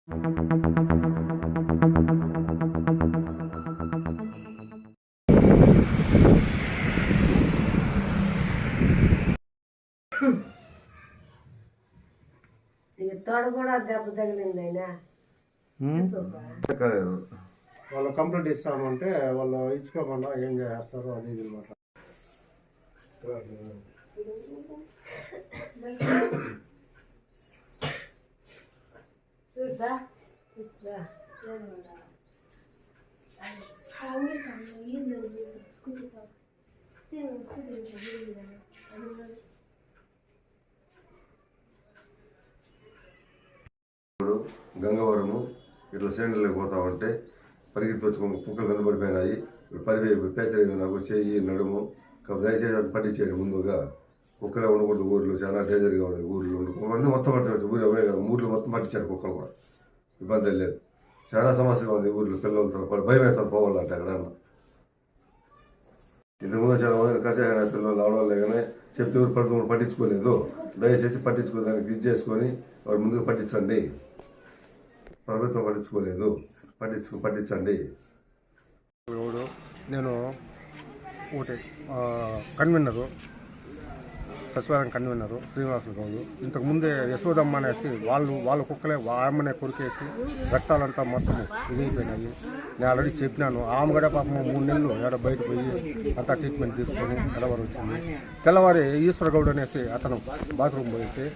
తోడ కూడా దెబ్బ తగిలింది అయినా వాళ్ళు కంప్లీట్ ఇస్తామంటే వాళ్ళు ఇచ్చుకోకుండా ఏం చేస్తారు అది ఇది అనమాట. గంగవరము ఇట్లా సేండ్లకు పోతా ఉంటే పరిగెత్తి వచ్చుకో కుక్కలు కింద పడిపోయినాయి. పేచలేదు నాకు చెయ్యి నడుము దయచేసి పట్టించేయండి. ముందుగా కుక్కలే ఉండకూడదు ఊర్లో, చాలా డేంజర్గా ఉంది ఊర్లో ఉండి మొత్తం పట్టించు. ఊరు అవే కదా ఊర్లో మొత్తం పట్టించారు కుక్కలు కూడా, ఇబ్బంది లేదు. చాలా సమస్యగా ఉంది ఊర్లో, పిల్లలతో భయం అవుతాను పోవాలంటే అక్కడ. ఇంతకుముందు చాలా మంది కషాయ పిల్లలు ఆడవాళ్ళే కానీ చెప్తే ఊరు పట్టించుకోలేదు. దయచేసి పట్టించుకోదానికి ఇది చేసుకొని వాడు ముందుకు పట్టించండి. ప్రభుత్వం పట్టించుకోలేదు, పట్టించండి. నేను ఒకటి కన్వీనరు, సచివాలయం కన్వీనరు శ్రీనివాసులు గౌడు. ఇంతకుముందే యశోదమ్మ అనేసి వాళ్ళ కుక్కలే ఆమెనే కొరికేసి రక్తాలంతా మొత్తం ఇదైపోయినాయి. నేను ఆల్రెడీ చెప్పినాను. ఆమె కూడా పాపం 3 నెలలు ఏడ బయట పోయి అంతా ట్రీట్మెంట్ తీసుకొని తెల్లవారు వచ్చింది. తెల్లవారి ఈశ్వర గౌడ్ అనేసి అతను బాత్రూమ్ పోయితే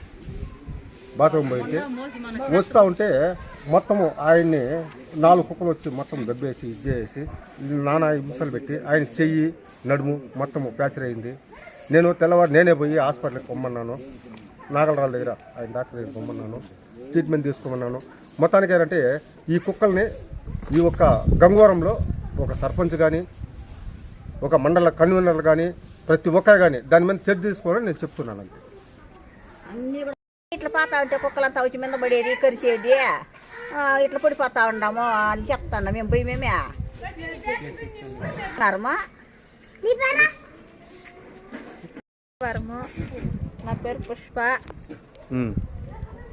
వస్తూ ఉంటే మొత్తము ఆయన్ని 4 కుక్కలు వచ్చి మొత్తం దెబ్బేసి ఇచ్చేసి నానా హింసలు పెట్టి ఆయన చెయ్యి నడుము మొత్తము ఫ్రాక్చర్ అయింది. నేను తెల్లవారు నేనే పోయి హాస్పిటల్కి పొమ్మన్నాను. నాగలరాల దగ్గర ఆయన డాక్టర్ దగ్గర పొమ్మన్నాను, ట్రీట్మెంట్ తీసుకోమన్నాను. మొత్తానికి ఏంటంటే ఈ కుక్కల్ని ఈ ఒక్క గంగవరంలో ఒక సర్పంచ్ కానీ ఒక మండల కన్వీనర్లు కానీ ప్రతి ఒక్కరు కానీ దాని మీద చర్య తీసుకోవాలని నేను చెప్తున్నాను. అంతే. ఇట్లా పోతా ఉంటే కుక్కలంతా వచ్చి మీద పడేది కరిచేది, ఇట్లా పడిపోతా ఉన్నాము అని చెప్తాను. మేము పోయి మేమే నా పేరు పుష్ప.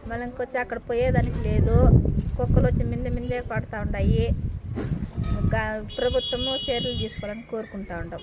మళ్ళీ ఇంకొచ్చి అక్కడ పోయేదానికి లేదు. కుక్కలు వచ్చి మిందే పడుతూ ఉంటాయి. ప్రభుత్వము చర్యలు తీసుకోవాలని కోరుకుంటా ఉంటాం.